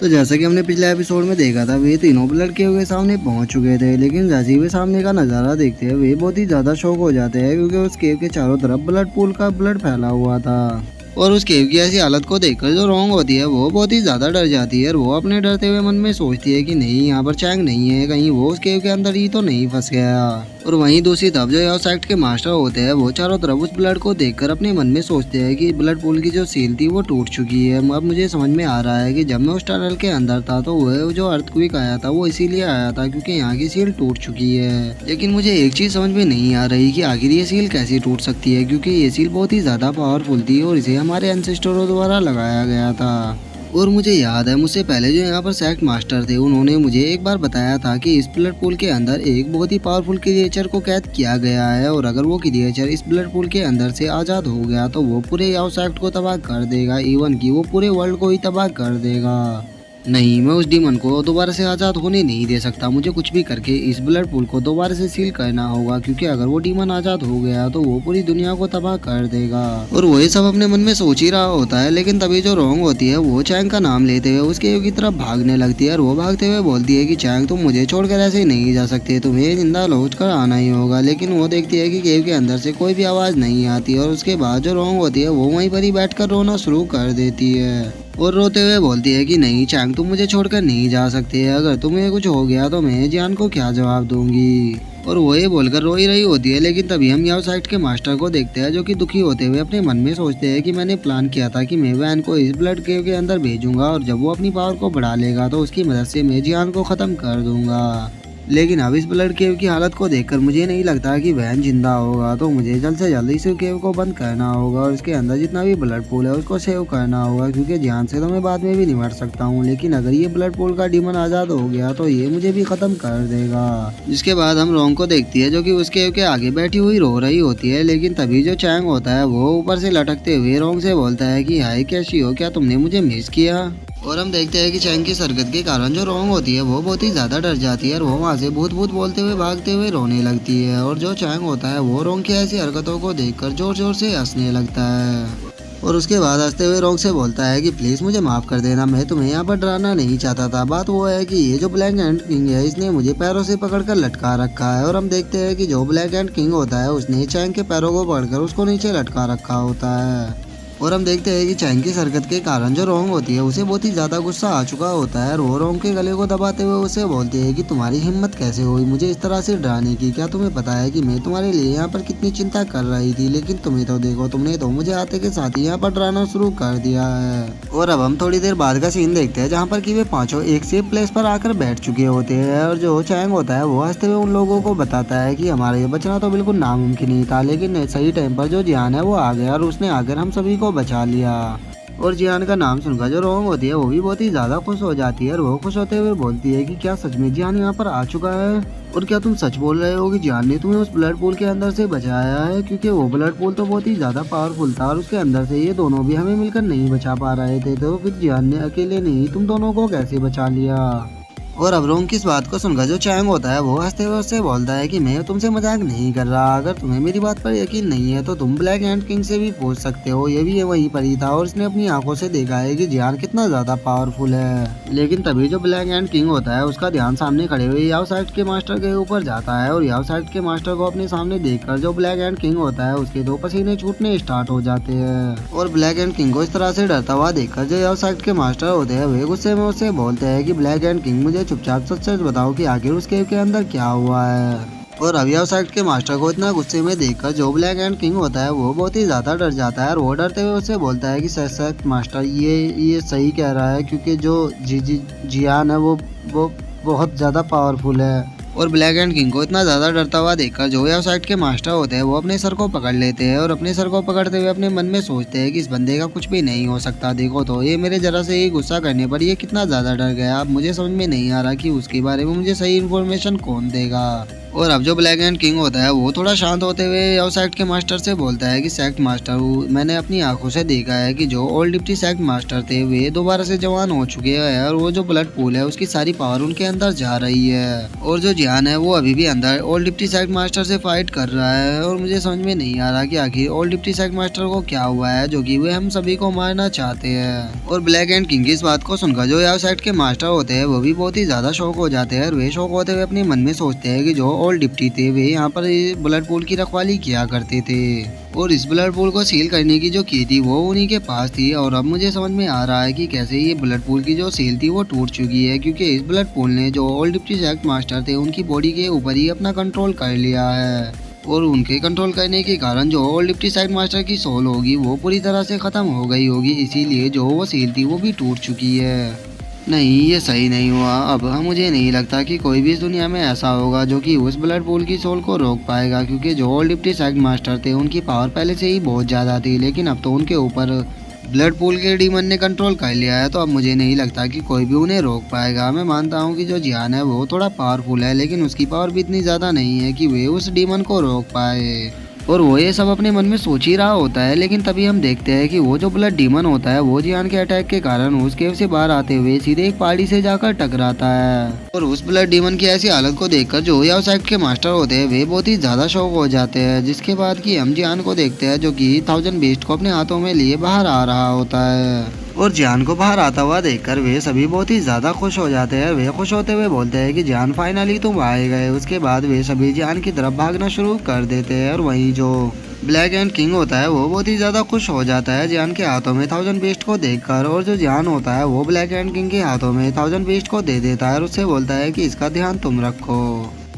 तो जैसा कि हमने पिछले एपिसोड में देखा था, वे तीनों ब्लड केव के सामने पहुंच चुके थे, लेकिन जैसे ही वे सामने का नजारा देखते हैं वे बहुत ही ज्यादा शॉक हो जाते हैं, क्योंकि उस केव के चारों तरफ ब्लड पूल का ब्लड फैला हुआ था। और उस केव की ऐसी हालत को देखकर जो रोंग होती है वो बहुत ही ज्यादा डर जाती है, और वो अपने डरते हुए मन में सोचती है कि नहीं, यहाँ पर चैंग नहीं है, कहीं वो उस केव के अंदर ही तो नहीं फंस गया। और वहीं दूसरी तरफ जो याओ सेक्ट के मास्टर होते हैं वो चारों तरफ उस ब्लड को देखकर अपने मन में सोचते हैं कि ब्लड पूल की जो सील थी वो टूट चुकी है। अब मुझे समझ में आ रहा है कि जब मैं उस टनल के अंदर था तो वह जो अर्थक्वेक आया था वो इसीलिए आया था क्योंकि यहाँ की सील टूट चुकी है। लेकिन मुझे एक चीज समझ में नहीं आ रही कि आखिर ये सील कैसे टूट सकती है, क्योंकि ये सील बहुत ही ज्यादा पावरफुल थी और इसे हमारे एंसेस्टरों द्वारा लगाया गया था। और मुझे याद है, मुझसे पहले जो यहाँ पर सेक्ट मास्टर थे उन्होंने मुझे एक बार बताया था कि इस ब्लड पूल के अंदर एक बहुत ही पावरफुल क्रिएचर को कैद किया गया है, और अगर वो क्रिएचर इस ब्लड पूल के अंदर से आज़ाद हो गया तो वो पूरे याओ सेक्ट को तबाह कर देगा, इवन कि वो पूरे वर्ल्ड को ही तबाह कर देगा। नहीं, मैं उस डीमन को दोबारा से आज़ाद होने नहीं दे सकता। मुझे कुछ भी करके इस ब्लड पूल को दोबारा से सील करना होगा, क्योंकि अगर वो डीमन आज़ाद हो गया तो वो पूरी दुनिया को तबाह कर देगा। और वो ये सब अपने मन में सोच ही रहा होता है, लेकिन तभी जो रोंग होती है वो चैंग का नाम लेते हुए उसके केव की तरफ भागने लगती है, और वो भागते हुए बोलती है कि चैंग, तुम मुझे छोड़कर ऐसे नहीं जा सकते, तुम्हें जिंदा लौट कर आना ही होगा। लेकिन वो देखती है कि केव के अंदर से कोई भी आवाज़ नहीं आती, और उसके बाद जो रोंग होती है वो वहीं पर ही बैठकर रोना शुरू कर देती है और रोते हुए बोलती है कि नहीं चैंग, तुम मुझे छोड़कर नहीं जा सकते, अगर तुम्हें कुछ हो गया तो मैं जियान को क्या जवाब दूंगी। और वो ये बोलकर रो ही रही होती है, लेकिन तभी हम याओ साइट के मास्टर को देखते हैं जो कि दुखी होते हुए अपने मन में सोचते हैं कि मैंने प्लान किया था कि मैं वैन को इस ब्लड केव के अंदर भेजूंगा, और जब वो अपनी पावर को बढ़ा लेगा तो उसकी मदद से मैं जियान को खत्म कर दूंगा। लेकिन अब इस ब्लड केव की हालत को देखकर मुझे नहीं लगता कि वैन जिंदा होगा, तो मुझे जल्द से जल्द इस केव को बंद करना होगा और इसके अंदर जितना भी ब्लड पूल है उसको सेव करना होगा, क्योंकि ध्यान से तो मैं बाद में भी निमट सकता हूँ, लेकिन अगर ये ब्लड पूल का डीमन आज़ाद हो गया तो ये मुझे भी खत्म कर देगा। जिसके बाद हम रोंग को देखती है जो कि उस केव के आगे बैठी हुई रो रही होती है, लेकिन तभी जो चैंग होता है वो ऊपर से लटकते हुए रोंग से बोलता है कि हाय कैसी हो, क्या तुमने मुझे मिस किया। और हम देखते हैं कि चैंग की सरगत के कारण जो रोंग होती है वो बहुत ही ज्यादा डर जाती है, और वो वहाँ से भूत भूत बोलते हुए भागते हुए रोने लगती है। और जो चैंग होता है वो रोंग की ऐसी हरकतों को देखकर जोर जोर से हंसने लगता है, और उसके बाद हंसते हुए रोंग से बोलता है कि प्लीज मुझे माफ कर देना, मैं तुम्हें यहाँ पर डराना नहीं चाहता था। बात वो है कि ये जो ब्लैक एंड किंग है इसने मुझे पैरों से पकड़कर लटका रखा है। और हम देखते हैं कि जो ब्लैक एंड किंग होता है उसने चैंग के पैरों को पकड़कर उसको नीचे लटका रखा होता है। और हम देखते हैं कि चैंग की सरकत के कारण जो रोंग होती है उसे बहुत ही ज्यादा गुस्सा आ चुका होता है, और वो रोंग के गले को दबाते हुए उसे बोलती है कि तुम्हारी हिम्मत कैसे हुई मुझे इस तरह से डराने की, क्या तुम्हें पता है कि मैं तुम्हारे लिए यहाँ पर कितनी चिंता कर रही थी, लेकिन तुम्हें तो देखो, तुमने तो मुझे आते के साथ ही यहाँ पर डराना शुरू कर दिया है। और अब हम थोड़ी देर बाद का सीन देखते हैं जहाँ पर कि वे पांचों एक सेफ प्लेस पर आकर बैठ चुके होते हैं, और जो चैंग होता है वो हंसते हुए उन लोगों को बताता है कि हमारा ये बचना तो बिल्कुल नामुमकिन ही था, लेकिन सही टाइम पर जो जियान है वो आ गया और उसने आकर हम सभी को बचा लिया। और जियान का नाम सुनकर जो रोंग होती है वो भी बहुत ही ज्यादा खुश हो जाती है, और वो खुश होते हुए बोलती है कि क्या सच में जियान यहाँ पर आ चुका है, और क्या तुम सच बोल रहे हो कि जियान ने तुम्हें उस ब्लड पूल के अंदर से बचाया है, क्योंकि वो ब्लड पूल तो बहुत ही ज्यादा पावरफुल था और उसके अंदर से ये दोनों भी हमें मिलकर नहीं बचा पा रहे थे, तो फिर जियान ने अकेले नहीं तुम दोनों को कैसे बचा लिया। और अब रोंग की इस बात को सुनकर जो चैंग होता है वो हंसते हुए उससे बोलता है कि मैं तुमसे मजाक नहीं कर रहा, अगर तुम्हें मेरी बात पर यकीन नहीं है तो तुम ब्लैक एंड किंग से भी पूछ सकते हो, ये भी वहीं पर ही था और इसने अपनी आंखों से देखा है कि जियान कितना ज्यादा पावरफुल है। लेकिन तभी जो ब्लैक एंड किंग होता है उसका ध्यान सामने खड़े हुए याओ साइट के मास्टर के ऊपर जाता है, और याओ साइट के मास्टर को अपने सामने देखकर जो ब्लैक एंड किंग होता है उसके दो पसीने छूटने स्टार्ट हो जाते हैं। और ब्लैक एंड किंग को इस तरह से डरता हुआ देखकर जो याओ साइट के मास्टर होते हैं वे गुस्से में उससे बोलते हैं कि ब्लैक एंड किंग मुझे चुपचाप सच बताओ कि आखिर उस केव के अंदर क्या हुआ है। और अब याओ साइट के मास्टर को इतना गुस्से में देखकर जो ब्लैक एंड किंग होता है वो बहुत ही ज्यादा डर जाता है, और वो डरते हुए उससे बोलता है कि सच सच मास्टर ये सही कह रहा है, क्योंकि जो जियान है वो बहुत ज्यादा पावरफुल है। और ब्लैक एंड किंग को इतना ज्यादा डरता हुआ देखकर जो याओ साइट के मास्टर होते हैं वो अपने सर को पकड़ लेते हैं, और अपने सर को पकड़ते हुए अपने मन में सोचते हैं कि इस बंदे का कुछ भी नहीं हो सकता, देखो तो ये मेरे जरा से ही गुस्सा करने पर ये कितना ज्यादा डर गया। अब मुझे समझ में नहीं आ रहा कि उसके बारे में मुझे सही इन्फॉर्मेशन कौन देगा। और अब जो ब्लैक एंड किंग होता है वो थोड़ा शांत होते हुए याओ सेक्ट के मास्टर से बोलता है कि सेक्ट मास्टर, मैंने अपनी आंखों से देखा है कि जो ओल्ड डिप्टी सेक्ट मास्टर थे वे दोबारा से जवान हो चुके हैं और वो जो ब्लड पूल है उसकी सारी पावर उनके अंदर जा रही है। और जो जियान है वो अभी भी अंदर ओल्ड डिप्टी सेक्ट मास्टर से फाइट कर रहा है और मुझे समझ में नहीं आ रहा कि आखिर ओल्ड डिप्टी सेक्ट मास्टर को क्या हुआ है जो कि वे हम सभी को मारना चाहते हैं। और ब्लैक एंड किंग की इस बात को सुनकर जो याओ सेक्ट के मास्टर होते हैं वो भी बहुत ही ज्यादा शौक हो जाते हैं और वे शौक होते हुए अपने मन में सोचते हैं कि जो ओल्ड डिप्टी थे वे यहाँ पर ब्लड पूल की रखवाली किया करते थे और इस ब्लड पूल को सील करने की जो की थी वो उन्हीं के पास थी। और अब मुझे समझ में आ रहा है कि कैसे ये ब्लड पूल की जो सील थी वो टूट चुकी है, क्योंकि इस ब्लड पूल ने जो ओल्ड डिप्टी सेक्ट मास्टर थे उनकी बॉडी के ऊपर ही अपना कंट्रोल कर लिया है। और उनके कंट्रोल करने के कारण जो ओल्ड डिप्टी सेक्ट मास्टर की सोल होगी वो पूरी तरह से खत्म हो गई होगी, इसीलिए जो वो सील थी वो भी टूट चुकी है। नहीं, ये सही नहीं हुआ। अब मुझे नहीं लगता कि कोई भी इस दुनिया में ऐसा होगा जो कि उस ब्लड पूल की सोल को रोक पाएगा, क्योंकि जो ओल्ड डिप्टी सेक्ट मास्टर थे उनकी पावर पहले से ही बहुत ज़्यादा थी, लेकिन अब तो उनके ऊपर ब्लड पूल के डीमन ने कंट्रोल कर लिया है, तो अब मुझे नहीं लगता कि कोई भी उन्हें रोक पाएगा। मैं मानता हूँ कि जो जियान है वो थोड़ा पावरफुल है, लेकिन उसकी पावर भी इतनी ज़्यादा नहीं है कि वे उस डीमन को रोक पाए। और वो ये सब अपने मन में सोच ही रहा होता है, लेकिन तभी हम देखते हैं कि वो जो ब्लड डीमन होता है वो जियान के अटैक के कारण उस केव से बाहर आते हुए सीधे एक पहाड़ी से जाकर टकराता है। और उस ब्लड डीमन की ऐसी हालत को देखकर जो याओ सेक्ट के मास्टर होते हैं वे बहुत ही ज्यादा शौक हो जाते हैं, जिसके बाद कि हम जियान को देखते हैं जो कि 1000 बीस्ट को अपने हाथों में लिए बाहर आ रहा होता है। और जियान को बाहर आता हुआ देखकर वे सभी बहुत ही ज्यादा खुश हो जाते हैं। वे खुश होते हुए बोलते हैं कि जियान फाइनली तुम आए गए। उसके बाद वे सभी जियान की तरफ भागना शुरू कर देते हैं और वहीं जो ब्लैक एंड किंग होता है वो बहुत ही ज्यादा खुश हो जाता है जियान के हाथों में 1000 बीस्ट को देखकर। और जो जियान होता है वो ब्लैक एंड किंग के हाथों में 1000 बीस्ट को दे देता है और उससे बोलता है कि इसका ध्यान तुम रखो।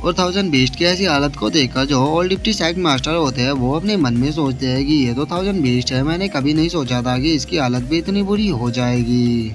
और 1000 बीस्ट की ऐसी हालत को देखकर जो ओल्ड डिप्टी सेक्ट मास्टर होते हैं वो अपने मन में सोचते हैं कि ये तो 1000 बीस्ट है, मैंने कभी नहीं सोचा था कि इसकी हालत भी इतनी बुरी हो जाएगी।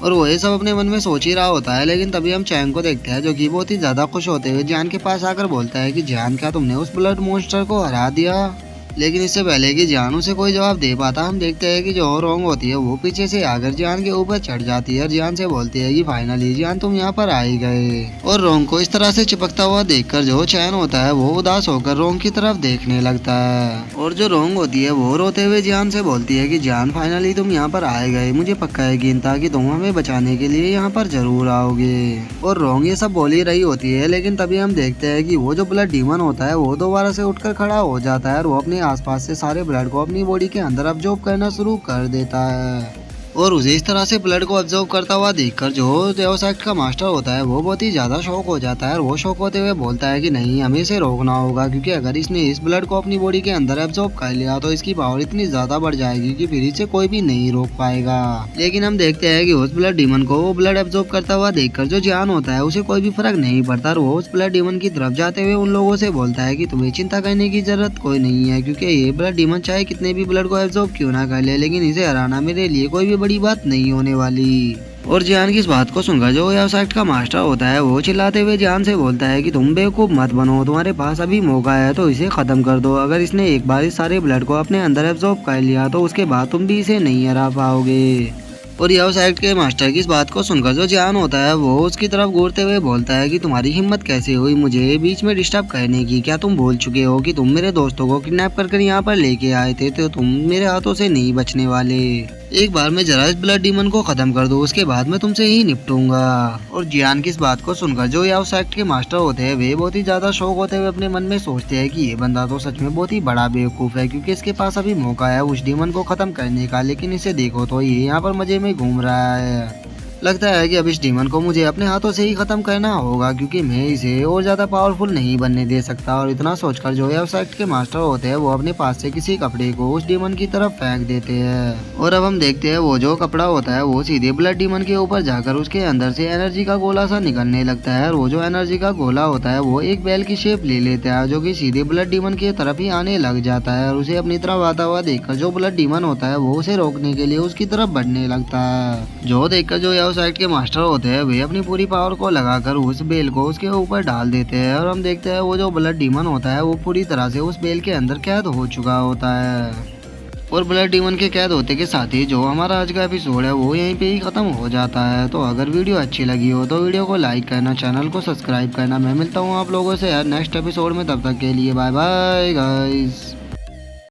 और वो ये सब अपने मन में सोच ही रहा होता है, लेकिन तभी हम चैंग को देखते हैं जो कि बहुत ही ज्यादा खुश होते हुए जियान के पास आकर बोलता है कि जियान, क्या तुमने उस ब्लड मॉन्स्टर को हरा दिया? लेकिन इससे पहले कि जियान उसे कोई जवाब दे पाता हम देखते हैं कि जो रोंग होती है वो पीछे से आकर जियान के ऊपर चढ़ जाती है और जियान से बोलती है कि फाइनली जियान तुम यहाँ पर आ ही गए। और रोंग को इस तरह से चिपकता हुआ देखकर जो चैन होता है वो उदास होकर रोंग की तरफ देखने लगता है। और जो रोंग होती है वो रोते हुए जियान से बोलती है कि जियान फाइनली तुम यहाँ पर आए गए, मुझे पक्का यकीन था कि तुम हमें बचाने के लिए यहाँ पर जरूर आओगे। और रोंग ये सब बोल ही रही होती है, लेकिन तभी हम देखते हैं कि वो जो ब्लड डीमन होता है वो दोबारा से उठकर खड़ा हो जाता है और वो अपने आसपास से सारे ब्लड को अपनी बॉडी के अंदर अब्जॉर्ब करना शुरू कर देता है। और उसे इस तरह से ब्लड को ऑब्जर्व करता हुआ देखकर जो याओ सेक्ट का मास्टर होता है वो बहुत ही ज्यादा शौक हो जाता है और वो शौक होते हुए बोलता है कि नहीं, हमें इसे रोकना होगा, क्योंकि अगर इसने इस ब्लड को अपनी बॉडी के अंदर एब्जॉर्ब कर लिया तो इसकी पावर इतनी ज्यादा बढ़ जाएगी कि फिर इसे कोई भी नहीं रोक पाएगा। लेकिन हम देखते हैं कि उस ब्लड डीमन को वो ब्लड एब्जॉर्ब करता हुआ देखकर जो जियान होता है उसे कोई भी फर्क नहीं पड़ता और वो उस ब्लड डीमन की तरफ जाते हुए उन लोगों से बोलता है कि तुम्हें चिंता करने की जरूरत कोई नहीं है, क्योंकि ये ब्लड डीमन चाहे कितने भी ब्लड को एब्जॉर्ब क्यों ना कर ले, लेकिन इसे हराना मेरे लिए कोई भी बड़ी बात नहीं होने वाली। और जियान की इस बात को सुनकर जो याओ सेक्ट का मास्टर होता है वो चिल्लाते हुए जियान से बोलता है कि तुम बेवकूफ मत बनो, तुम्हारे पास अभी मौका है तो इसे खत्म कर दो। अगर इसने एक बार इस सारे ब्लड को अपने अंदर एब्जॉर्ब कर लिया तो उसके बाद तुम भी इसे नहीं हरा पाओगे। और याओ सेक्ट के मास्टर की इस बात को सुनकर जो जियान होता है वो उसकी तरफ घूरते हुए बोलता है कि तुम्हारी हिम्मत कैसे हुई मुझे बीच में डिस्टर्ब करने की? क्या तुम भूल चुके हो कि तुम मेरे दोस्तों को किडनैप कर यहाँ पर लेके आए थे, तो तुम मेरे हाथों से नहीं बचने वाले। एक बार मैं जरा इस ब्लड डीमन को खत्म कर दूं, उसके बाद मैं तुमसे ही निपटूंगा। और जियान की इस बात को सुनकर जो याओ सेक्ट के मास्टर होते हैं वे बहुत ही ज्यादा शौक होते हुए अपने मन में सोचते हैं कि ये बंदा तो सच में बहुत ही बड़ा बेवकूफ है, क्योंकि इसके पास अभी मौका है उस डीमन को खत्म करने का, लेकिन इसे देखो तो ये यहाँ पर मजे में घूम रहा है। लगता है कि अब इस डीमन को मुझे अपने हाथों से ही खत्म करना होगा, क्योंकि मैं इसे और ज्यादा पावरफुल नहीं बनने दे सकता। और इतना सोचकर जो याओ सेक्ट के मास्टर होते हैं वो अपने पास से किसी कपड़े को उस डीमन की तरफ फेंक देते हैं। और अब हम देखते हैं वो जो कपड़ा होता है वो सीधे ब्लड डीमन के ऊपर जाकर उसके अंदर से एनर्जी का गोला सा निकलने लगता है। और वो जो एनर्जी का गोला होता है वो एक बैल की शेप ले लेता है, जो कि सीधे ब्लड डीमन की तरफ ही आने लग जाता है। और उसे अपनी तरफ आता हुआ देखकर जो ब्लड डीमन होता है वो उसे रोकने के लिए उसकी तरफ बढ़ने लगता है। जो देखकर जो याओ सेक्ट के मास्टर होते हैं वे अपनी पूरी पावर को लगाकर उस बेल को उसके ऊपर डाल देते हैं। और हम देखते हैं वो जो ब्लड डीमन होता है वो पूरी तरह से उस बेल के अंदर कैद हो चुका होता है। और ब्लड डीमन के कैद होते के साथ ही जो हमारा आज का एपिसोड है वो यहीं पे ही खत्म हो जाता है। तो अगर वीडियो अच्छी लगी हो तो वीडियो को लाइक करना, चैनल को सब्सक्राइब करना। मैं मिलता हूँ आप लोगों से यार नेक्स्ट एपिसोड में, तब तक के लिए बाय बाय गाइस।